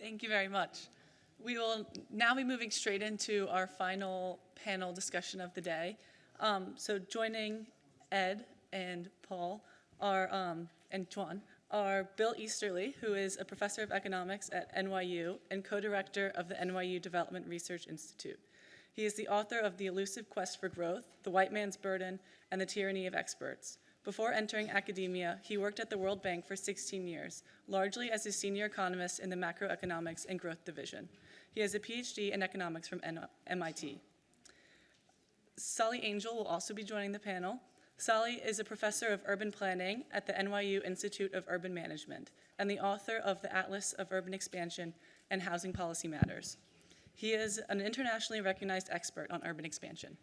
Thank you very much. We will now be moving straight into our final panel discussion of the day. So joining Ed and Paul and Juan are Bill Easterly, who is a professor of economics at NYU and co-director of the NYU Development Research Institute. He is the author of The Elusive Quest for Growth, The White Man's Burden, and The Tyranny of Experts. Before entering academia, he worked at the World Bank for 16 years, largely as a senior economist in the Macroeconomics and Growth Division. He has a PhD in economics from MIT. Sally Angel will also be joining the panel. Sally is a professor of urban planning at the NYU Institute of Urban Management and the author of the Atlas of Urban Expansion and Housing Policy Matters. He is an internationally recognized expert on urban expansion.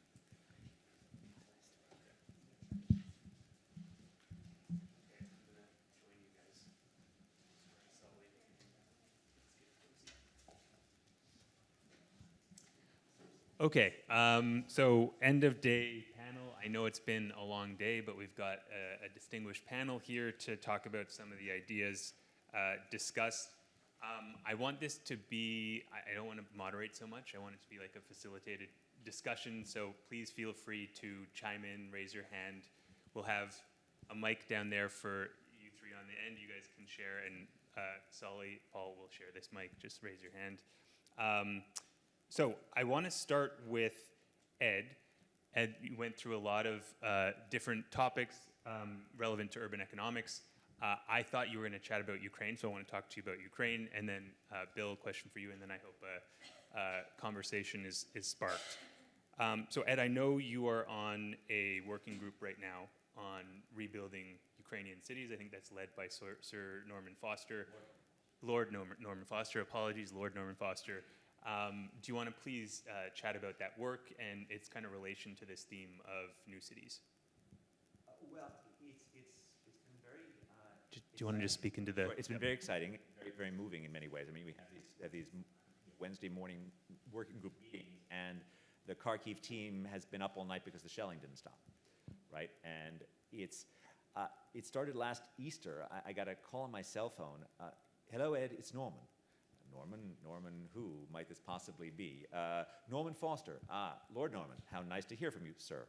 Okay, so end of day panel. I know it's been a long day, but we've got a distinguished panel here to talk about some of the ideas discussed. I want this to be, I don't want to moderate so much. I want it to be like a facilitated discussion, so please feel free to chime in, raise your hand. We'll have a mic down there for you three on the end. You guys can share, and Sully, Paul will share this mic. Just raise your hand. So I want to start with Ed. Ed, you went through a lot of different topics relevant to urban economics. I thought you were going to chat about Ukraine, so I want to talk to you about Ukraine. And then, Bill, a question for you, and then I hope a conversation is sparked. So Ed, I know you are on a working group right now on rebuilding Ukrainian cities. I think that's led by Sir Norman Foster. Lord Norman Foster, apologies, Lord Norman Foster. Do you want to please chat about that work and its kind of relation to this theme of new cities? Well, it's been very... Do you want to just speak into the... It's been very exciting, very, very moving in many ways. I mean, we have these Wednesday morning working group meetings, and the Kharkiv team has been up all night because the shelling didn't stop, right? And it started last Easter. I got a call on my cell phone. Hello, Ed, it's Norman. Norman, who might this possibly be? Norman Foster. Lord Norman, how nice to hear from you, sir.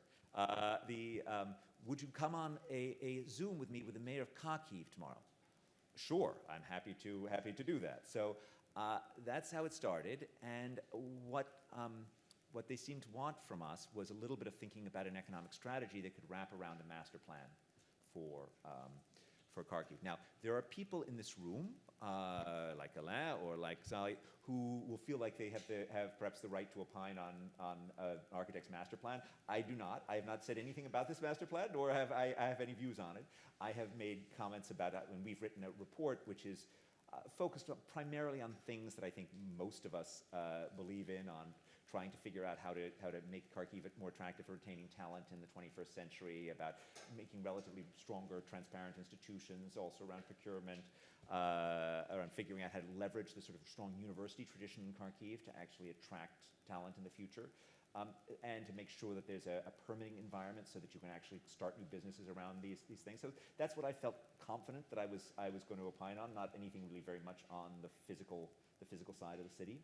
Would you come on a Zoom with me with the mayor of Kharkiv tomorrow? Sure, I'm happy to do that. So that's how it started, and what they seemed to want from us was a little bit of thinking about an economic strategy that could wrap around a master plan for Kharkiv. Now, there are people in this room, like Alain or like Sally, who will feel like they have perhaps the right to opine on an architect's master plan. I do not. I have not said anything about this master plan, nor have I have any views on it. I have made comments about it when we've written a report which is focused primarily on things that I think most of us believe in, on trying to figure out how to make Kharkiv more attractive for retaining talent in the 21st century, about making relatively stronger, transparent institutions, also around procurement, around figuring out how to leverage the sort of strong university tradition in Kharkiv to actually attract talent in the future, and to make sure that there's a permitting environment so that you can actually start new businesses around these things. So that's what I felt confident that I was going to opine on, not anything really very much on the physical side of the city.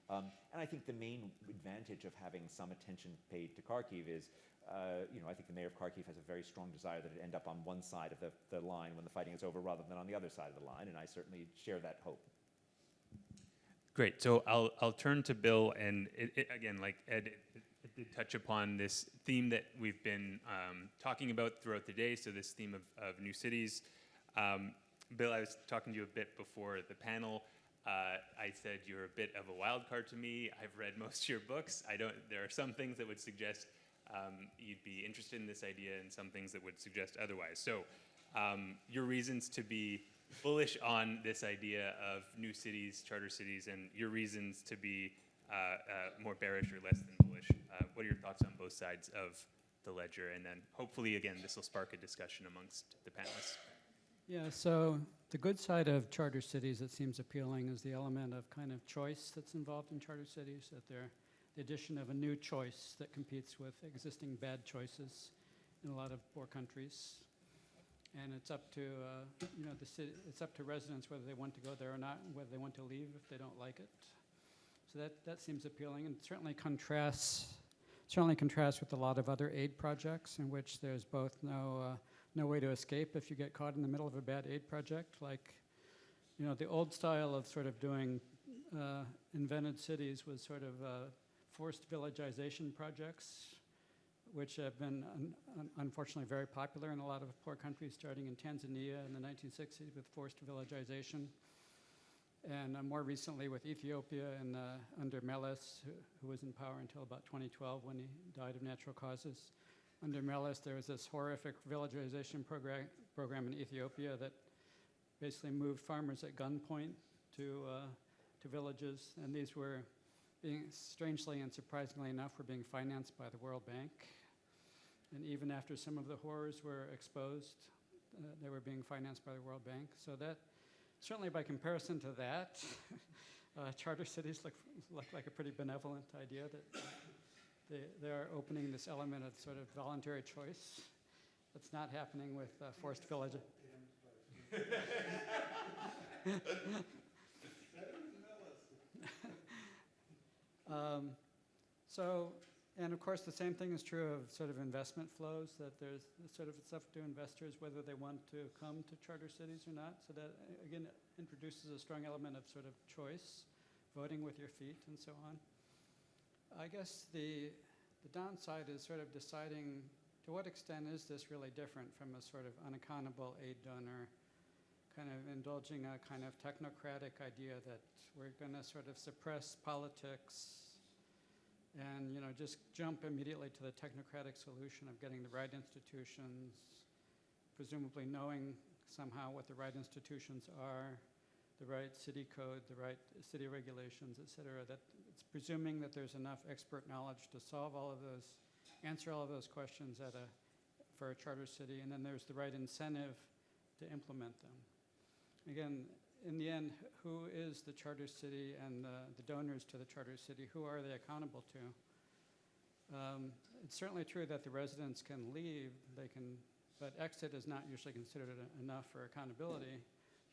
And I think the main advantage of having some attention paid to Kharkiv is, I think the mayor of Kharkiv has a very strong desire that it end up on one side of the line when the fighting is over rather than on the other side of the line, and I certainly share that hope. Great, so I'll turn to Bill, and again, like Ed, it did touch upon this theme that we've been talking about throughout the day, so this theme of new cities. Bill, I was talking to you a bit before the panel. I said you're a bit of a wild card to me. I've read most of your books. There are some things that would suggest you'd be interested in this idea, and some things that would suggest otherwise. So your reasons to be bullish on this idea of new cities, charter cities, and your reasons to be more bearish or less than bullish. What are your thoughts on both sides of the ledger? And then hopefully, again, this will spark a discussion amongst the panelists. Yeah, so the good side of charter cities that seems appealing is the element of kind of choice that's involved in charter cities, that they're the addition of a new choice that competes with existing bad choices in a lot of poor countries. And it's up to, the city, it's up to residents whether they want to go there or not, and whether they want to leave if they don't like it. So that seems appealing, and certainly contrasts with a lot of other aid projects in which there's both no way to escape if you get caught in the middle of a bad aid project. Like, the old style of sort of doing invented cities was sort of forced villagization projects, which have been unfortunately very popular in a lot of poor countries, starting in Tanzania in the 1960s with forced villagization. And more recently with Ethiopia and under Meles, who was in power until about 2012 when he died of natural causes. Under Meles, there was this horrific villagization program in Ethiopia that basically moved farmers at gunpoint to villages, and these were strangely and surprisingly enough, were being financed by the World Bank. And even after some of the horrors were exposed, they were being financed by the World Bank. So that, certainly by comparison to that, charter cities look like a pretty benevolent idea that they are opening this element of sort of voluntary choice. That's not happening with forced village. And of course, the same thing is true of sort of investment flows, that there's sort of it's up to investors whether they want to come to charter cities or not. So that, again, introduces a strong element of sort of choice, voting with your feet and so on. I guess the downside is sort of deciding to what extent is this really different from a sort of unaccountable aid donor, kind of indulging a kind of technocratic idea that we're going to sort of suppress politics and just jump immediately to the technocratic solution of getting the right institutions, presumably knowing somehow what the right institutions are, the right city code, the right city regulations, et cetera, that it's presuming that there's enough expert knowledge to solve all of those, answer all of those questions for a charter city, and then there's the right incentive to implement them. Again, in the end, who is the charter city and the donors to the charter city? Who are they accountable to? It's certainly true that the residents can leave, but exit is not usually considered enough for accountability.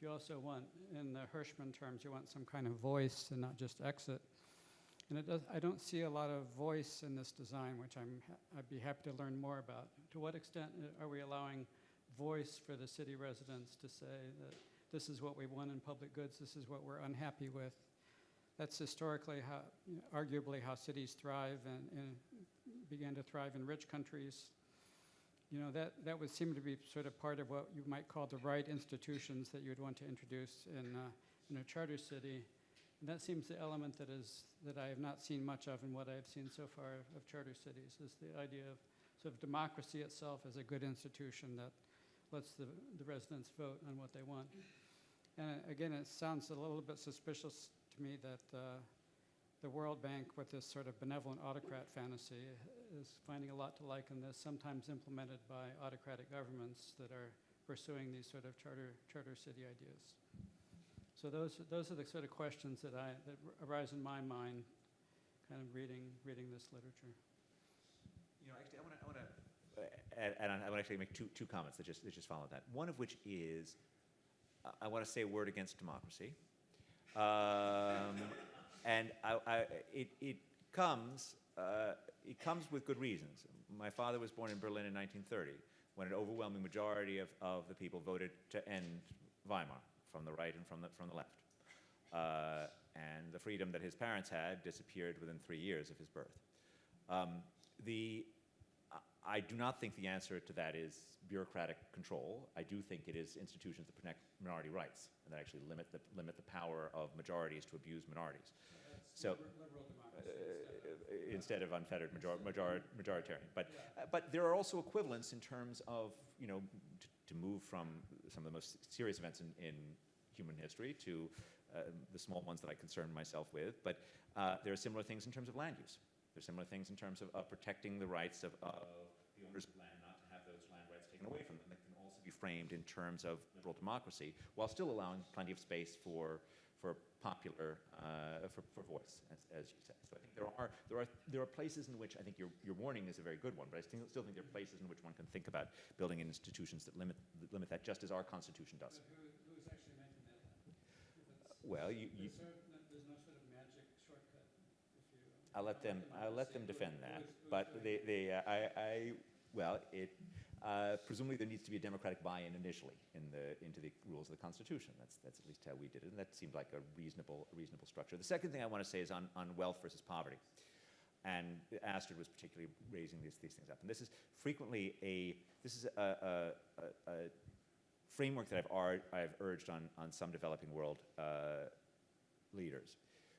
You also want, in the Hirschman terms, you want some kind of voice and not just exit. And I don't see a lot of voice in this design, which I'd be happy to learn more about. To what extent are we allowing voice for the city residents to say that this is what we want in public goods, this is what we're unhappy with? That's historically arguably how cities thrive and began to thrive in rich countries. That would seem to be sort of part of what you might call the right institutions that you would want to introduce in a charter city. And that seems the element that I have not seen much of in what I have seen so far of charter cities, is the idea of sort of democracy itself as a good institution that lets the residents vote on what they want. And again, it sounds a little bit suspicious to me that the World Bank, with this sort of benevolent autocrat fantasy, is finding a lot to like in this, sometimes implemented by autocratic governments that are pursuing these sort of charter city ideas. So those are the sort of questions that arise in my mind, kind of reading this literature. Actually, I want to I want to actually make two comments that just follow that. One of which is, I want to say a word against democracy, and it comes with good reasons. My father was born in Berlin in 1930, when an overwhelming majority of the people voted to end Weimar, from the right and from the left, and the freedom that his parents had disappeared within 3 years of his birth. I do not think the answer to that is bureaucratic control. I do think it is institutions that protect minority rights and that actually limit the power of majorities to abuse minorities. So, liberal democracy instead of unfettered majoritarian. But there are also equivalents in terms of, to move from some of the most serious events in human history to the small ones that I concern myself with. But there are similar things in terms of land use. There are similar things in terms of protecting the rights of the owners of land, not to have those land rights taken away from them. That can also be framed in terms of liberal democracy, while still allowing plenty of space for for popular for voice, as you say. So I think there are places in which I think your warning is a very good one, but I still think there are places in which one can think about building in institutions that limit that, just as our Constitution does. Who's actually making that? Well, There's no sort of magic shortcut. I'll let them defend that. But presumably there needs to be a democratic buy-in initially into the rules of the Constitution. That's at least how we did it, and that seemed like a reasonable structure. The second thing I want to say is on wealth versus poverty, and Astrid was particularly raising these things up. And this is frequently a framework that I've urged on some developing world leaders,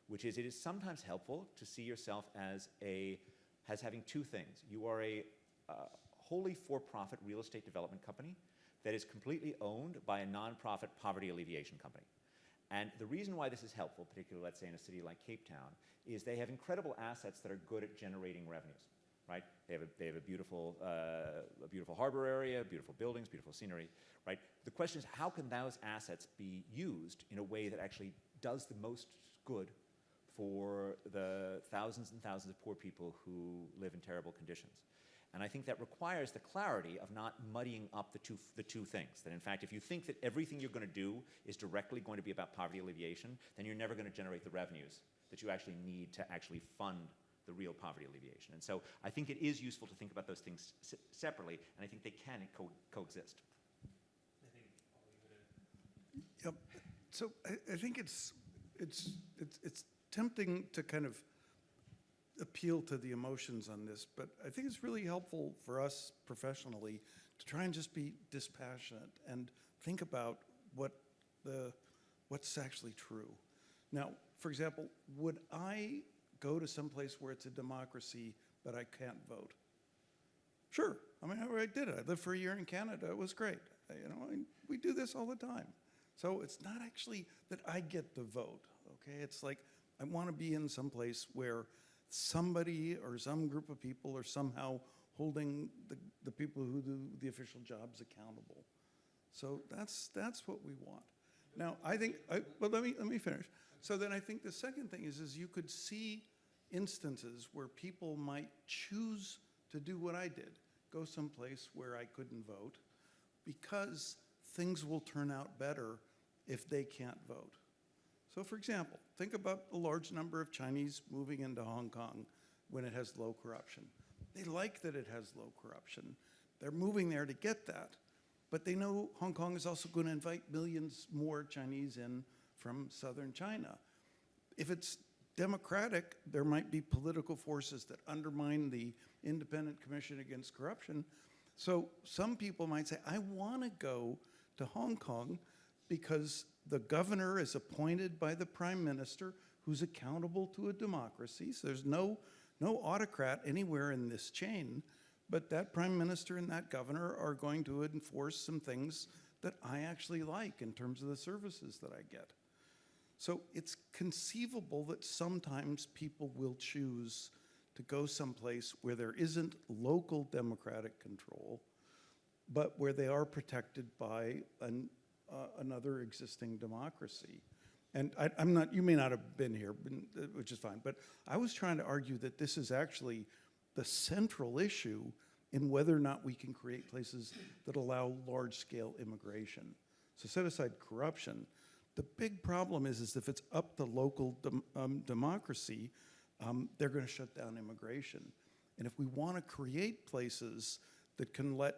which is it is sometimes helpful to see yourself as having two things. You are a wholly for-profit real estate development company that is completely owned by a nonprofit poverty alleviation company. And the reason why this is helpful, particularly let's say in a city like Cape Town, is they have incredible assets that are good at generating revenues, right? They have a beautiful harbor area, beautiful buildings, beautiful scenery, right? The question is, how can those assets be used in a way that actually does the most good for the thousands and thousands of poor people who live in terrible conditions? And I think that requires the clarity of not muddying up the two things. That in fact, if you think that everything you're going to do is directly going to be about poverty alleviation, then you're never going to generate the revenues that you actually need to actually fund the real poverty alleviation. And so I think it is useful to think about those things separately, and I think they can coexist. Yep. So I think it's tempting to kind of appeal to the emotions on this, but I think it's really helpful for us professionally to try and just be dispassionate and think about what's actually true. Now, for example, would I go to some place where it's a democracy but I can't vote? Sure. I mean, I did it. I lived for a year in Canada. It was great. We do this all the time. So it's not actually that I get the vote, okay? It's like I want to be in some place where somebody or some group of people are somehow holding the people who do the official jobs accountable. So that's what we want. Now, I think, well, let me finish. So then I think the second thing is you could see instances where people might choose to do what I did, go someplace where I couldn't vote, because things will turn out better if they can't vote. So for example, think about the large number of Chinese moving into Hong Kong when it has low corruption. They like that it has low corruption. They're moving there to get that. But they know Hong Kong is also going to invite millions more Chinese in from southern China. If it's democratic, there might be political forces that undermine the Independent Commission Against Corruption. So some people might say, I want to go to Hong Kong because the governor is appointed by the prime minister who's accountable to a democracy. So there's no autocrat anywhere in this chain, but that prime minister and that governor are going to enforce some things that I actually like in terms of the services that I get. So it's conceivable that sometimes people will choose to go someplace where there isn't local democratic control, but where they are protected by another existing democracy. And you may not have been here, which is fine, but I was trying to argue that this is actually the central issue in whether or not we can create places that allow large-scale immigration. So set aside corruption. The big problem is if it's up to local democracy, they're going to shut down immigration. And if we want to create places that can let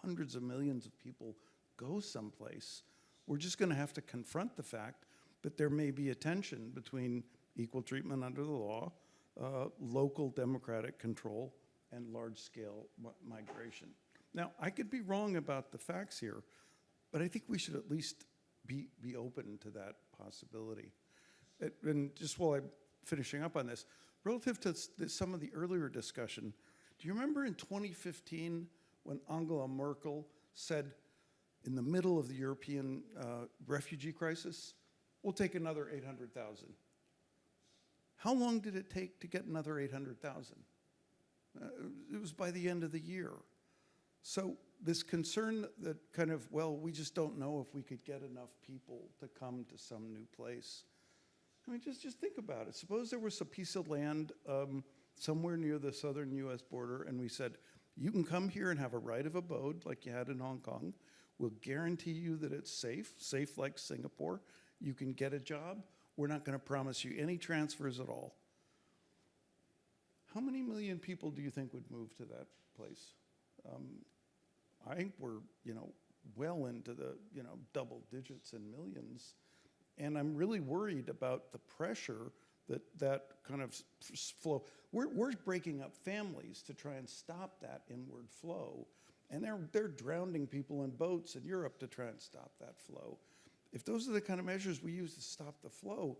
hundreds of millions of people go someplace, we're just going to have to confront the fact that there may be a tension between equal treatment under the law, local democratic control, and large-scale migration. Now, I could be wrong about the facts here, but I think we should at least be open to that possibility. And just while I'm finishing up on this, relative to some of the earlier discussion, do you remember in 2015 when Angela Merkel said, in the middle of the European refugee crisis, we'll take another 800,000. How long did it take to get another 800,000? It was by the end of the year. So this concern that kind of, well, we just don't know if we could get enough people to come to some new place. I mean, just think about it. Suppose there was a piece of land somewhere near the southern US border, and we said, you can come here and have a right of abode like you had in Hong Kong. We'll guarantee you that it's safe like Singapore. You can get a job. We're not going to promise you any transfers at all. How many million people do you think would move to that place? I think we're, well into the, double digits and millions. And I'm really worried about the pressure that kind of flow. We're breaking up families to try and stop that inward flow. And they're drowning people in boats in Europe to try and stop that flow. If those are the kind of measures we use to stop the flow,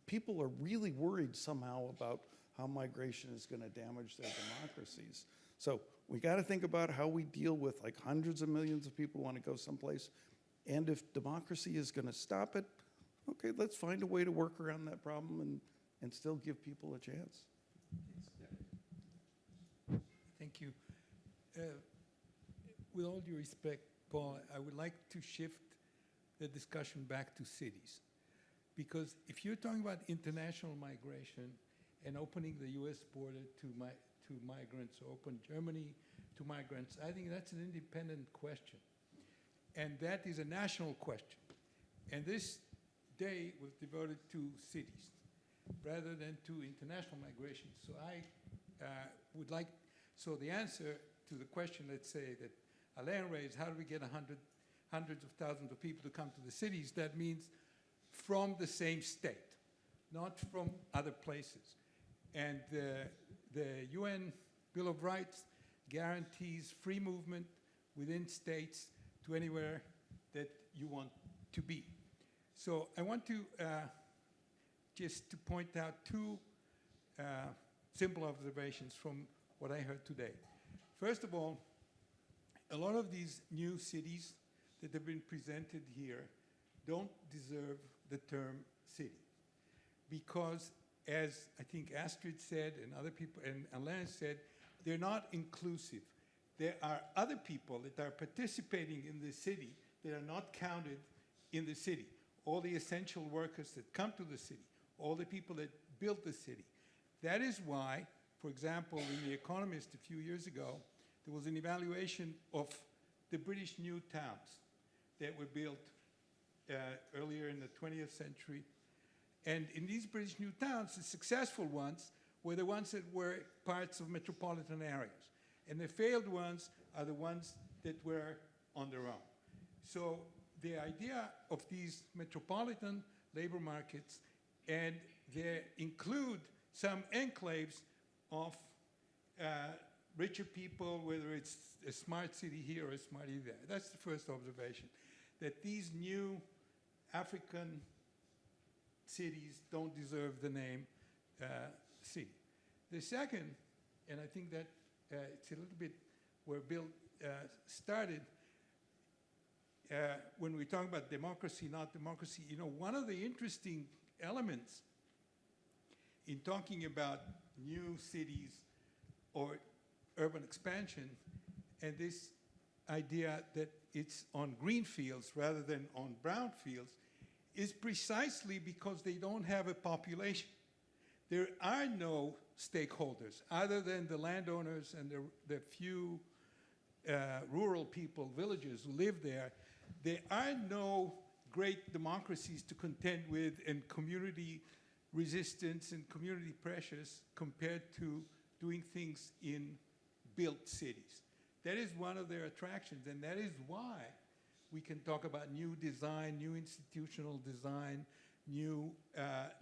people are really worried somehow about how migration is going to damage their democracies. So we got to think about how we deal with like hundreds of millions of people who want to go someplace. And if democracy is going to stop it, okay, let's find a way to work around that problem and still give people a chance. Thank you. With all due respect, Paul, I would like to shift the discussion back to cities. Because if you're talking about international migration and opening the US border to migrants, or open Germany to migrants, I think that's an independent question. And that is a national question. And this day was devoted to cities rather than to international migration. So I would like, so the answer to the question, let's say, that Alain raised, how do we get hundreds of thousands of people to come to the cities? That means from the same state, not from other places. And the UN Bill of Rights guarantees free movement within states to anywhere that you want to be. So I want to just to point out two simple observations from what I heard today. First of all, a lot of these new cities that have been presented here don't deserve the term city, because as I think Astrid said and other people, and Alain said, they're not inclusive. There are other people that are participating in the city that are not counted in the city. All the essential workers that come to the city, all the people that built the city. That is why, for example, in The Economist a few years ago, there was an evaluation of the British new towns that were built earlier in the 20th century. And in these British new towns, the successful ones were the ones that were parts of metropolitan areas. And the failed ones are the ones that were on their own. So the idea of these metropolitan labor markets, and they include some enclaves of richer people, whether it's a smart city here or a smart city there. That's the first observation, that these new African cities don't deserve the name city. The second, and I think that it's a little bit where Bill started, when we talk about democracy, not democracy, one of the interesting elements in talking about new cities or urban expansion, and this idea that it's on green fields rather than on brown fields, is precisely because they don't have a population. There are no stakeholders other than the landowners and the few rural people, villagers who live there. There are no great democracies to contend with, and community resistance and community pressures compared to doing things in built cities. That is one of their attractions, and that is why we can talk about new design, new institutional design, new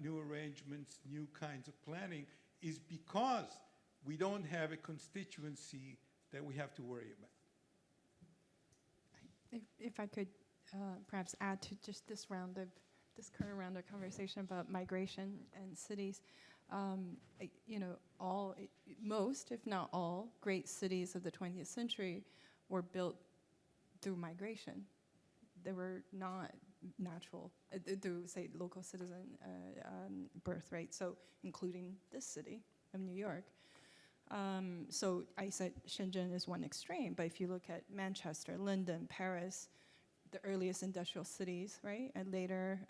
arrangements, new kinds of planning, is because we don't have a constituency that we have to worry about. If I could perhaps add to just this current round of conversation about migration and cities, most, if not all, great cities of the 20th century were built through migration. They were not natural, through, say, local citizen birth rate, so including this city of New York. So I said Shenzhen is one extreme, but if you look at Manchester, London, Paris, the earliest industrial cities, right? And later,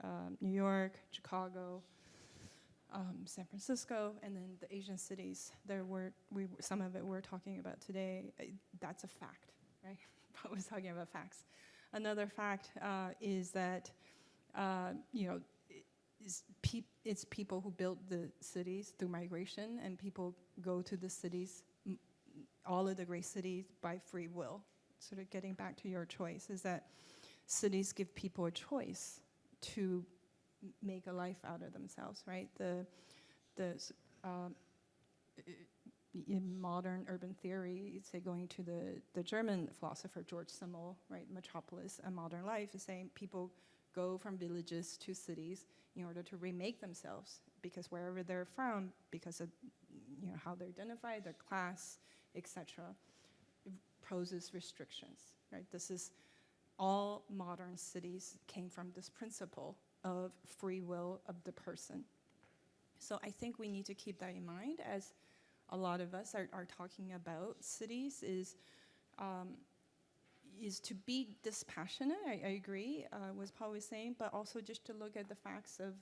New York, Chicago, San Francisco, and then the Asian cities. Some of it we're talking about today. That's a fact, right? I was talking about facts. Another fact is that, it's people who built the cities through migration, and people go to the cities, all of the great cities, by free will. Sort of getting back to your choice, is that cities give people a choice to make a life out of themselves, right? In modern urban theory, say going to the German philosopher George Simmel, right? Metropolis, A Modern Life, is saying people go from villages to cities in order to remake themselves, because wherever they're from, because of how they identify, their class, etc., poses restrictions, right? This is all modern cities came from this principle of free will of the person. So I think we need to keep that in mind as a lot of us are talking about cities, is to be dispassionate. I agree, was Paul was saying, but also just to look at the facts of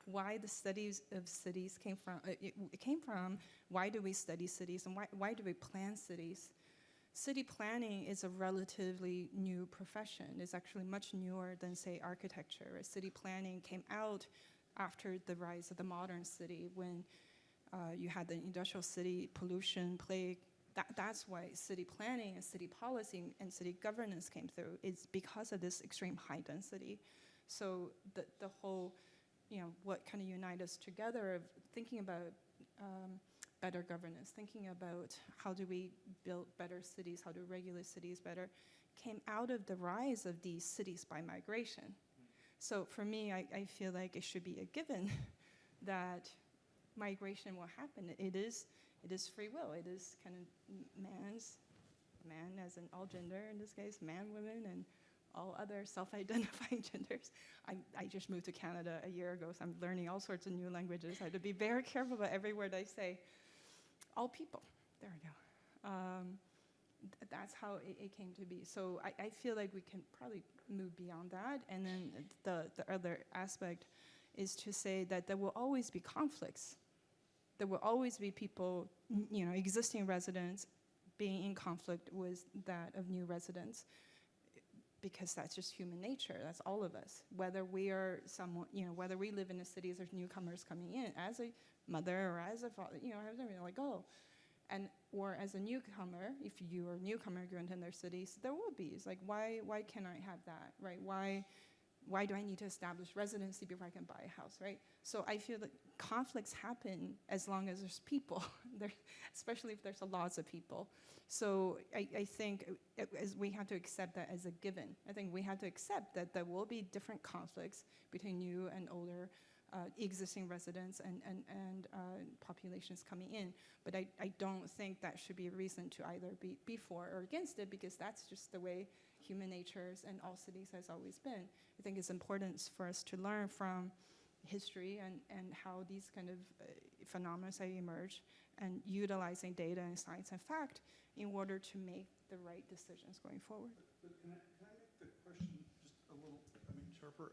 why the studies of cities came from. It came from why do we study cities, and why do we plan cities? City planning is a relatively new profession. It's actually much newer than, say, architecture. City planning came out after the rise of the modern city, when you had the industrial city, pollution, plague. That's why city planning and city policy and city governance came through. It's because of this extreme high density. So the whole, what kind of unite us together of thinking about better governance, thinking about how do we build better cities, how to regulate cities better, came out of the rise of these cities by migration. So for me, I feel like it should be a given that migration will happen. It is free will. It is kind of man as in all gender, in this case, man, women, and all other self-identifying genders. I just moved to Canada a year ago, so I'm learning all sorts of new languages. I have to be very careful about every word I say. All people, there we go. That's how it came to be. So I feel like we can probably move beyond that. And then the other aspect is to say that there will always be conflicts. There will always be people, existing residents being in conflict with that of new residents, because that's just human nature. That's all of us. Whether we are someone, whether we live in a city as there's newcomers coming in, as a mother or as a father, or as a newcomer, if you are a newcomer immigrant in their cities, there will be. It's like, why can't I have that, right? Why do I need to establish residency before I can buy a house, right? So I feel that conflicts happen as long as there's people, especially if there's lots of people. So I think we have to accept that as a given. I think we have to accept that there will be different conflicts between new and older existing residents and populations coming in. But I don't think that should be a reason to either be for or against it, because that's just the way human natures and all cities has always been. I think it's important for us to learn from history and how these kind of phenomena emerge, and utilizing data and science and fact in order to make the right decisions going forward. But can I make the question just a little, sharper?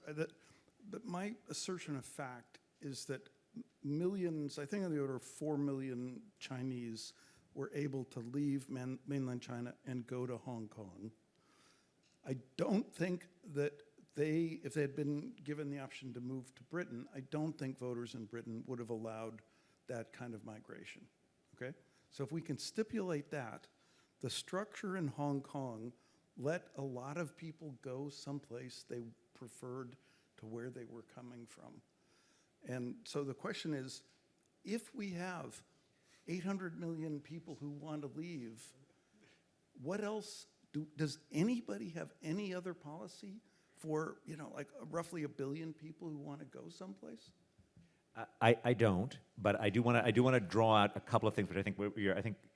That my assertion of fact is that millions, I think on the order of 4 million Chinese were able to leave mainland China and go to Hong Kong. I don't think that if they had been given the option to move to Britain, I don't think voters in Britain would have allowed that kind of migration, okay? So if we can stipulate that, the structure in Hong Kong let a lot of people go someplace they preferred to where they were coming from. And so the question is, if we have 800 million people who want to leave, what else, does anybody have any other policy for, like roughly 1 billion people who want to go someplace? I don't, but I do want to draw out a couple of things, which I think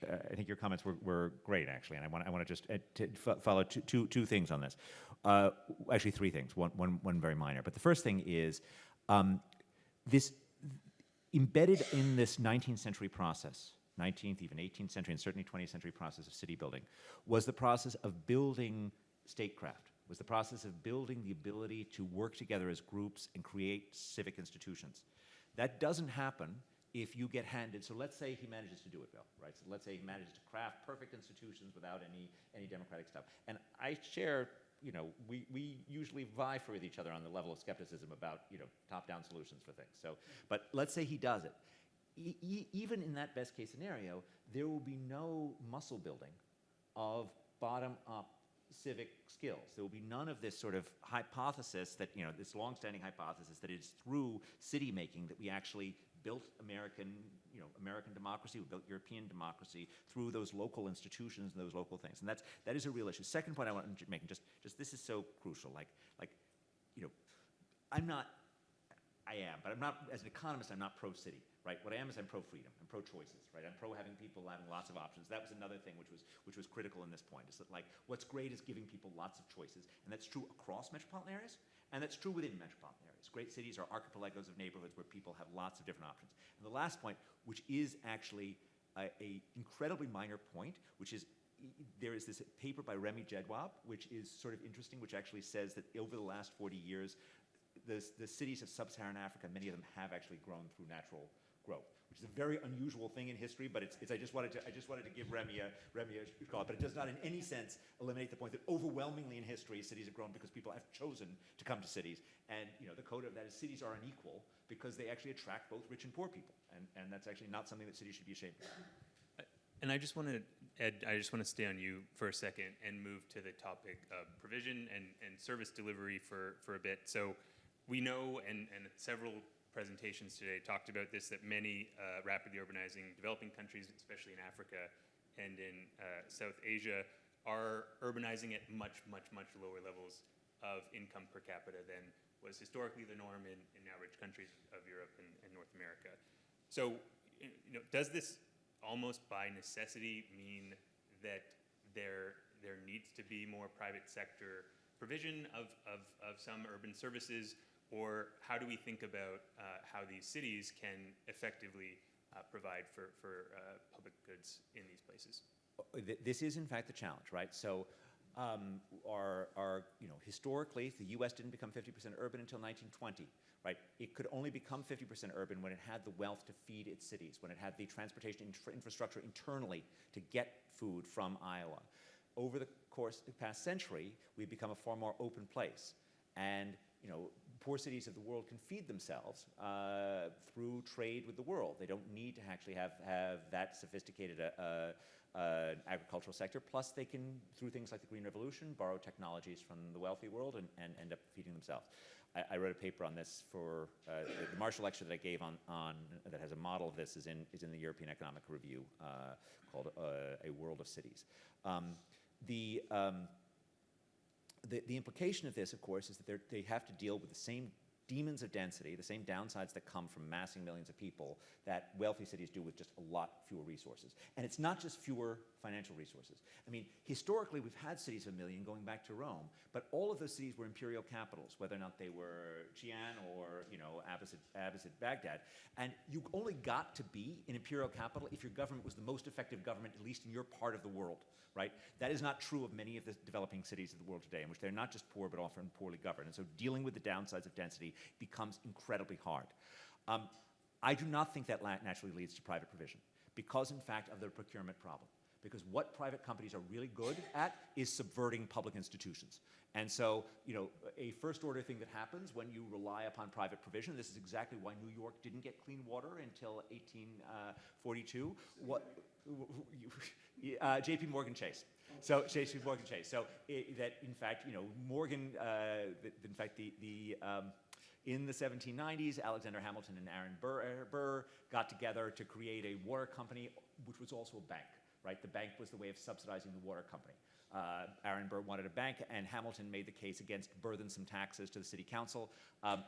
I think your comments were great, actually, and I want to just follow two things on this. Actually, 3 things. One very minor, but the first thing is this embedded in this 19th century process 19th, even 18th century, and certainly 20th century process of city building was the process of building statecraft, was the process of building the ability to work together as groups and create civic institutions. That doesn't happen if you get handed, so let's say he manages to do it, Bill, right? So let's say he manages to craft perfect institutions without any democratic stuff. And I share, you know, we usually vie for with each other on the level of skepticism about, you know, top-down solutions for things. So, but let's say he does it. Even in that best case scenario, there will be no muscle building of bottom-up civic skills. There will be none of this sort of hypothesis that, you know, this long-standing hypothesis that it's through city making that we actually built American, you know, American democracy, we built European democracy through those local institutions and those local things. And that is a real issue. Second point I want to make, just this is so crucial, like, you know, I am, but I'm not, as an economist, I'm not pro-city, right? What I am is I'm pro-freedom, I'm pro-choices, right? I'm pro having people having lots of options. That was another thing which was critical in this point, is that, like, what's great is giving people lots of choices, and that's true across metropolitan areas, and that's true within metropolitan areas. Great cities are archipelagos of neighborhoods where people have lots of different options. And the last point, which is actually a incredibly minor point, which is there is this paper by Remy Jedwab, which is sort of interesting, which actually says that over the last 40 years, the cities of sub-Saharan Africa, many of them have actually grown through natural growth, which is a very unusual thing in history. But I just wanted to give Remy a call. But it does not in any sense eliminate the point that overwhelmingly in history cities have grown because people have chosen to come to cities. And, you know, the code of that is cities are unequal because they actually attract both rich and poor people, and that's actually not something that cities should be ashamed of. And I just want to, Ed, I just want to stay on you for a second and move to the topic of provision and service delivery for a bit. So we know, and several presentations today talked about this, that many rapidly urbanizing developing countries, especially in Africa and in South Asia, are urbanizing at much, much, much lower levels of income per capita than was historically the norm in average countries of Europe and North America. So, you know, does this almost by necessity mean that there needs to be more private sector provision of some urban services? Or how do we think about how these cities can effectively provide for public goods in these places? This is, in fact, the challenge, right? So, you know, historically, the U.S. didn't become 50% urban until 1920, right? It could only become 50% urban when it had the wealth to feed its cities, when it had the transportation infrastructure internally to get food from Iowa. Over the course of the past century, we've become a far more open place. And, you know, poor cities of the world can feed themselves through trade with the world. They don't need to actually have that sophisticated agricultural sector. Plus, they can, through things like the Green Revolution, borrow technologies from the wealthy world and end up feeding themselves. I wrote a paper on this for the Marshall lecture that I gave on that has a model of this is in the European Economic Review called A World of Cities. The implication of this, of course, is that they have to deal with the same demons of density, the same downsides that come from massing millions of people that wealthy cities do with just a lot fewer resources. And it's not just fewer financial resources. I mean, historically, we've had cities of a million going back to Rome, but all of those cities were imperial capitals, whether or not they were Xi'an or, you know, Abbasid Baghdad. And you only got to be an imperial capital if your government was the most effective government, at least in your part of the world, right? That is not true of many of the developing cities of the world today, in which they're not just poor, but often poorly governed. And so dealing with the downsides of density becomes incredibly hard. I do not think that naturally leads to private provision, because, in fact, of the procurement problem. Because what private companies are really good at is subverting public institutions. And so, you know, a first-order thing that happens when you rely upon private provision, this is exactly why New York didn't get clean water until 1842, J.P. Morgan Chase. So, J.P. Morgan Chase. So, that, in fact, you know, Morgan, in fact, in the 1790s, Alexander Hamilton and Aaron Burr got together to create a water company, which was also a bank, right? The bank was the way of subsidizing the water company. Aaron Burr wanted a bank, and Hamilton made the case against burdensome taxes to the city council.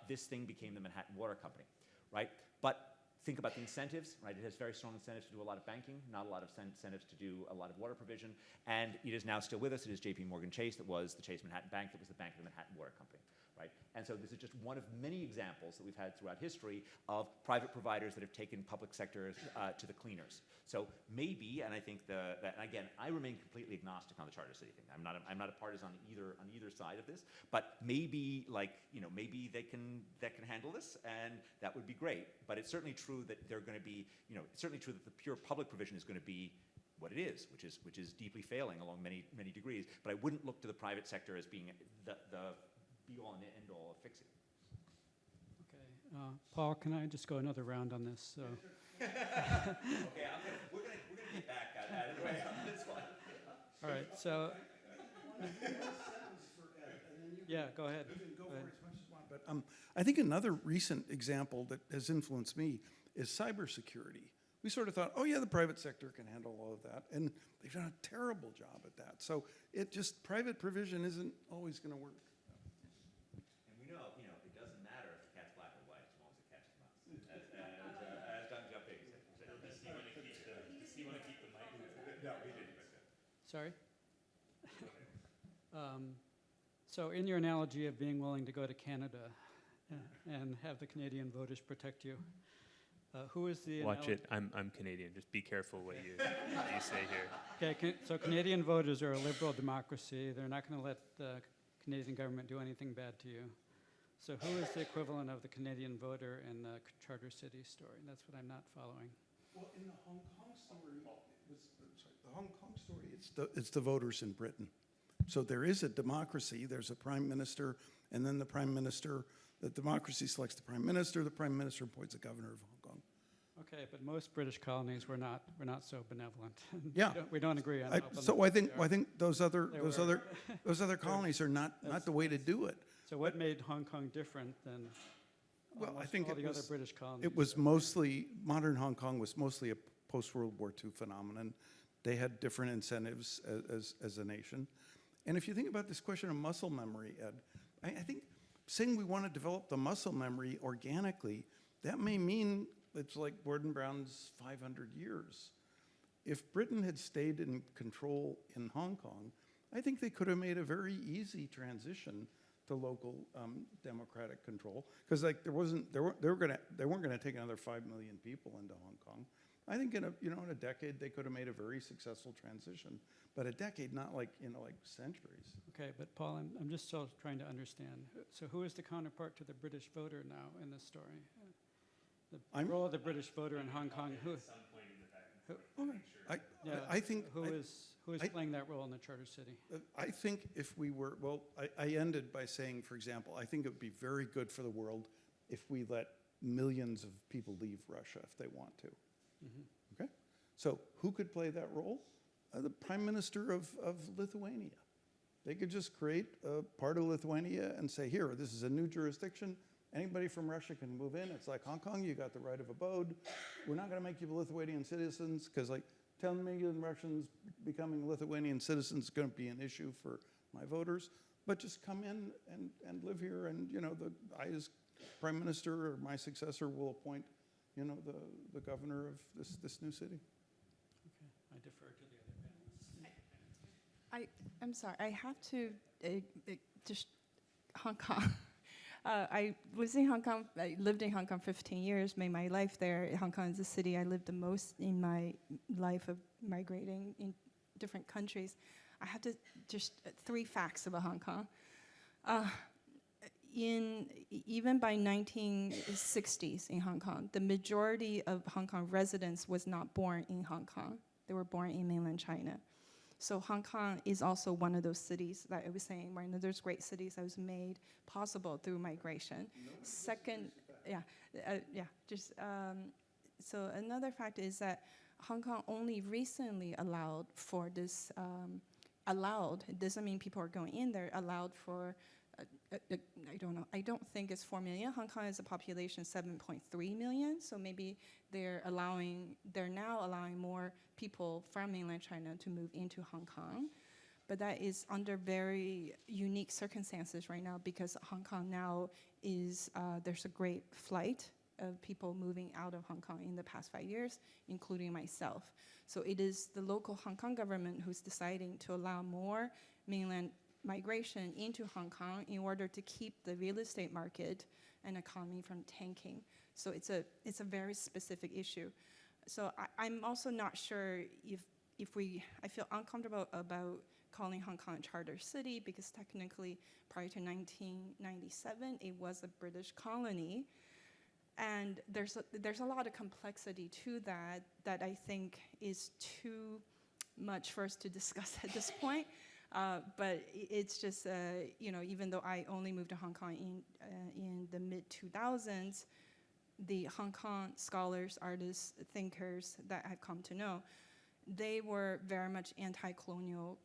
This thing became the Manhattan Water Company, right? But think about the incentives, right? It has very strong incentives to do a lot of banking, not a lot of incentives to do a lot of water provision, and it is now still with us. It is J.P. Morgan Chase that was the Chase Manhattan Bank that was the Bank of the Manhattan Water Company, right? And so this is just one of many examples that we've had throughout history of private providers that have taken public sectors to the cleaners. So maybe, and I think and again, I remain completely agnostic on the charter city thing. I'm not a partisan on either side of this, but maybe maybe they can handle this, and that would be great. But it's certainly true that they're going to be, it's certainly true that the pure public provision is going to be what it is, which is deeply failing along many degrees. But I wouldn't look to the private sector as being the be-all and end-all of fixing it. Okay, Paul, can I just go another round on this? So, Okay, we're gonna get back at it anyway on this one. all right, so, yeah, go ahead. You can go Go for ahead. it as much as you want, but I think another recent example that has influenced me is cybersecurity. We sort of thought, oh yeah, the private sector can handle all of that, and they've done a terrible job at that. So private provision isn't always going to work. And we know, it doesn't matter if the cat's black or white as long as it catches mouse. As Don Juppé said. Does he want to keep the mic? No, he didn't. Sorry? So in your analogy of being willing to go to Canada and have the Canadian voters protect you, who is the... Watch it. I'm Canadian. Just be careful what you say here. Okay, so Canadian voters are a liberal democracy. They're not going to let the Canadian government do anything bad to you. So who is the equivalent of the Canadian voter in the Charter City story? That's what I'm not following. Well, in the Hong Kong story, the Hong Kong story, it's the voters in Britain. So there is a democracy. There's a prime minister, and then the democracy selects the prime minister appoints the governor of Hong Kong. Okay, but most British colonies were not so benevolent. Yeah. we don't agree on. how So I benevolent they are. think those were. other colonies are not the way to do it. So what made Hong Kong different than Well, I almost think all it the other was- British colonies? It was mostly, modern Hong Kong was mostly a post-World War II phenomenon. They had different incentives as a nation. And if you think about this question of muscle memory, Ed, I think saying we want to develop the muscle memory organically, that may mean it's like Gordon Brown's 500 years. If Britain had stayed in control in Hong Kong, I think they could have made a very easy transition to local democratic control, because like they weren't going to take another 5 million people into Hong Kong. I think in a decade they could have made a very successful transition, but a decade, not like centuries. Okay, but Paul, I'm just still trying to understand. So who is the counterpart to the British voter now in this story? The I'm- role of the British voter in Hong Kong. I think who is playing that role in the Charter City? I think if we were, well, I ended by saying, for example, I think it would be very good for the world if we let millions of people leave Russia if they want to. Okay? So who could play that role? The Prime Minister of Lithuania. They could just create a part of Lithuania and say, here, this is a new jurisdiction. Anybody from Russia can move in. It's like Hong Kong, you got the right of abode. We're not going to make you Lithuanian citizens because like 10 million Russians becoming Lithuanian citizens is going to be an issue for my voters. But just come in and live here, and I as Prime Minister or my successor will appoint, the governor of this new city. Okay, I defer to the other panelists. I'm sorry, I have to just Hong Kong. I was in Hong Kong. I lived in Hong Kong 15 years. Made my life there. Hong Kong is the city I lived the most in my life of migrating in different countries. I have to just 3 facts about Hong Kong. Even by 1960s in Hong Kong, the majority of Hong Kong residents was not born in Hong Kong. They were born in mainland China. So Hong Kong is also one of those cities that I was saying, one of those great cities that was made possible through migration. Second, so another fact is that Hong Kong only recently allowed for this, it doesn't mean people are going in there, allowed for, I don't know, I don't think it's 4 million. Hong Kong has a population 7.3 million, so maybe they're now allowing more people from mainland China to move into Hong Kong. But that is under very unique circumstances right now, because Hong Kong now is, there's a great flight of people moving out of Hong Kong in the past 5 years, including myself. So it is the local Hong Kong government who's deciding to allow more mainland migration into Hong Kong in order to keep the real estate market and economy from tanking. So it's a very specific issue. So I'm also not sure if I feel uncomfortable about calling Hong Kong a charter city, because technically prior to 1997, it was a British colony. And there's a lot of complexity to that I think is too much for us to discuss at this point. But it's just, even though I only moved to Hong Kong in the mid-2000s, the Hong Kong scholars, artists, thinkers that I've come to know, they were very much anti-colonial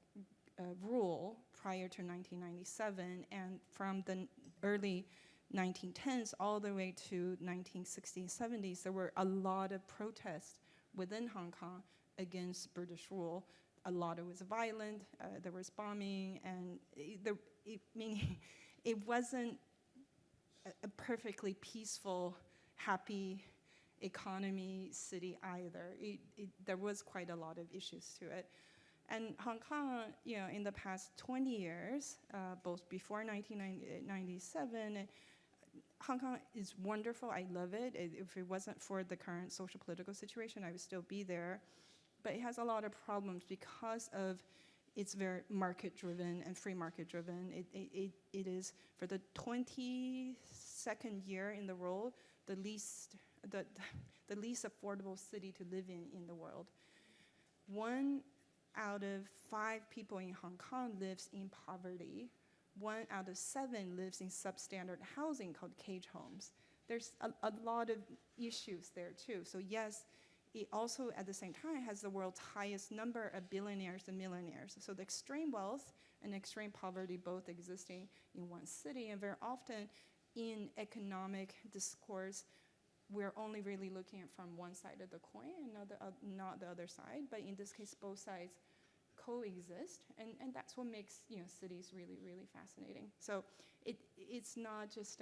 rule prior to 1997, and from the early 1910s all the way to 1960s, 70s, there were a lot of protests within Hong Kong against British rule. A lot of it was violent, there was bombing, and it wasn't a perfectly peaceful, happy economy city either. There was quite a lot of issues to it. And Hong Kong, in the past 20 years, both before 1997, Hong Kong is wonderful. I love it. If it wasn't for the current social political situation, I would still be there. But it has a lot of problems because of it's very market-driven and free market-driven. It is, for the 22nd year in the world, the least affordable city to live in the world. 1 out of 5 people in Hong Kong lives in poverty. 1 out of 7 lives in substandard housing called cage homes. There's a lot of issues there too. So yes, it also at the same time has the world's highest number of billionaires and millionaires. So the extreme wealth and extreme poverty both existing in one city, and very often in economic discourse, we're only really looking at from one side of the coin and not the other side. But in this case, both sides coexist, and that's what makes cities really, really fascinating. So it's not just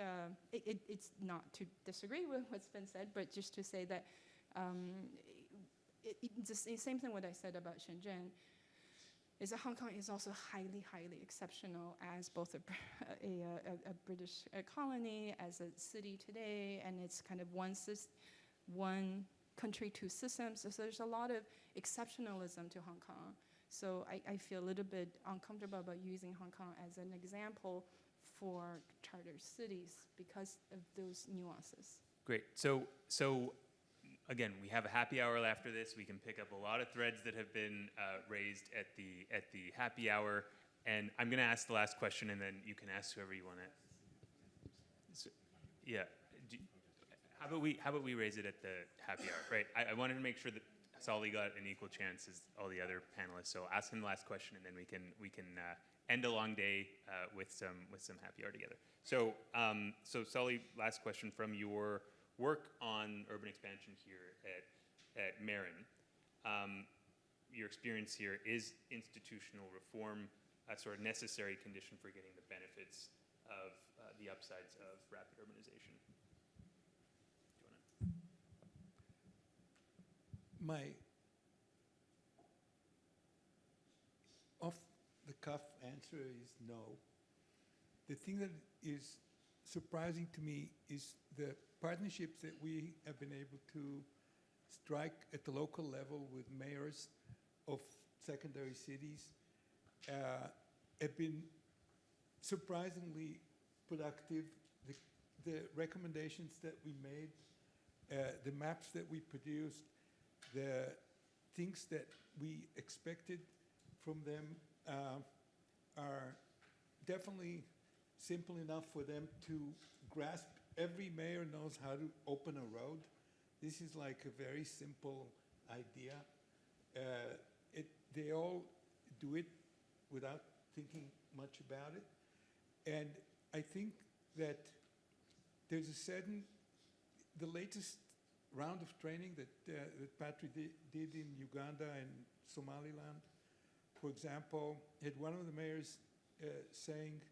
it's not to disagree with what's been said, but just to say that just the same thing what I said about Shenzhen is that Hong Kong is also highly, highly exceptional as both a British colony, as a city today, and it's kind of one country, two systems. So there's a lot of exceptionalism to Hong Kong. So I feel a little bit uncomfortable about using Hong Kong as an example for charter cities because of those nuances. Great. So again, we have a happy hour after this. We can pick up a lot of threads that have been raised at the happy hour. And I'm going to ask the last question, and then you can ask whoever you want to. So, yeah. How about we raise it at the happy hour? Right. I wanted to make sure that Solly got an equal chance as all the other panelists. So ask him the last question, and then we can end a long day with some happy hour together. So Solly, last question from your work on urban expansion here at Marin. Your experience here, is institutional reform a sort of necessary condition for getting the benefits of the upsides of rapid urbanization? My off-the-cuff answer is no. The thing that is surprising to me is the partnerships that we have been able to strike at the local level with mayors of secondary cities have been surprisingly productive. The recommendations that we made, the maps that we produced, the things that we expected from them are definitely simple enough for them to grasp. Every mayor knows how to open a road. This is like a very simple idea. They all do it without thinking much about it. And I think that there's the latest round of training that Patrick did in Uganda and Somaliland, for example, had one of the mayors saying,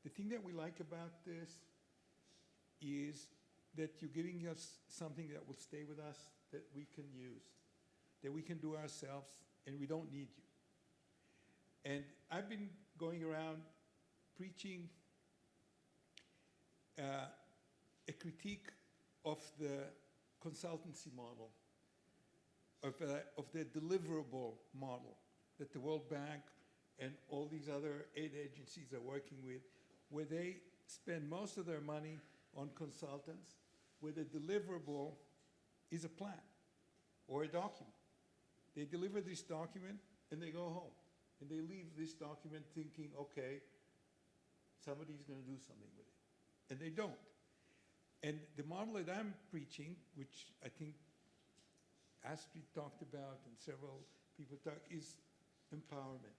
the thing that we like about this is that you're giving us something that will stay with us, that we can use, that we can do ourselves, and we don't need you. And I've been going around preaching a critique of the consultancy model, of the deliverable model that the World Bank and all these other aid agencies are working with, where they spend most of their money on consultants, where the deliverable is a plan or a document. They deliver this document and they go home. And they leave this document thinking, okay, somebody's going to do something with it. And they don't. And the model that I'm preaching, which I think Astrid talked about and several people talk, is empowerment.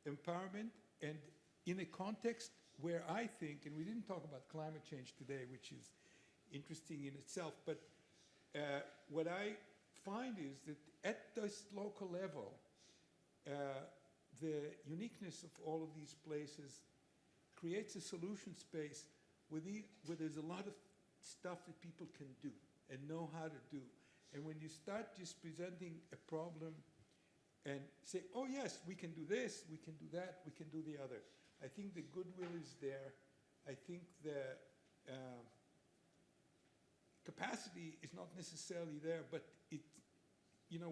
Empowerment, and in a context where I think, and we didn't talk about climate change today, which is interesting in itself, but what I find is that at this local level, the uniqueness of all of these places creates a solution space where there's a lot of stuff that people can do and know how to do. And when you start just presenting a problem and say, oh yes, we can do this, we can do that, we can do the other, I think the goodwill is there. I think the capacity is not necessarily there, but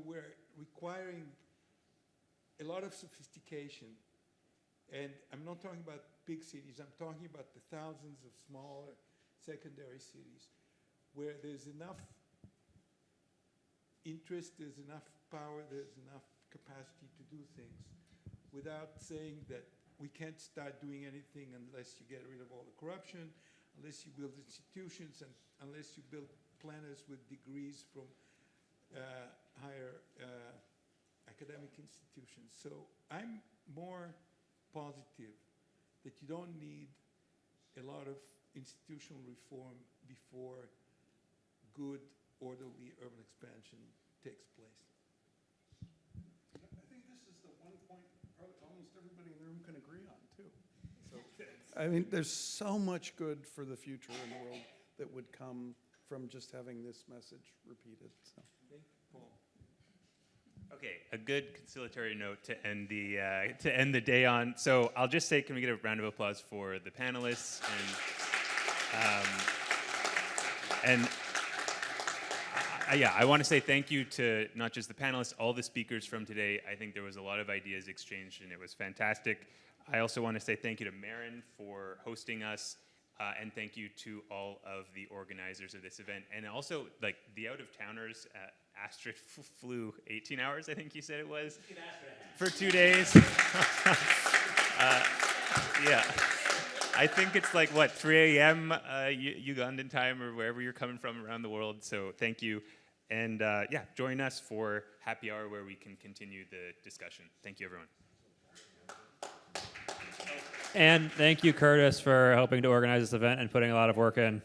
we're requiring a lot of sophistication. And I'm not talking about big cities, I'm talking about the thousands of smaller secondary cities where there's enough interest, there's enough power, there's enough capacity to do things without saying that we can't start doing anything unless you get rid of all the corruption, unless you build institutions, and unless you build planners with degrees from higher academic institutions. So I'm more positive that you don't need a lot of institutional reform before good, orderly urban expansion takes place. I think this is the one point almost everybody in the room can agree on, too. So, I mean, there's so much good for the future in the world that would come from just having this message repeated. So. Okay, Paul. Okay, a good conciliatory note to end the day on. So I'll just say, can we get a round of applause for the panelists and I want to say thank you to not just the panelists, all the speakers from today. I think there was a lot of ideas exchanged and it was fantastic. I also want to say thank you to Marin for hosting us. And thank you to all of the organizers of this event. And also, like, the out-of-towners, Astrid flew 18 hours, I think you said it was, for 2 days. Yeah. I think it's like, 3 a.m. Ugandan time or wherever you're coming from around the world. So thank you. And join us for happy hour where we can continue the discussion. Thank you, everyone. And thank you, Curtis, for helping to organize this event and putting a lot of work in.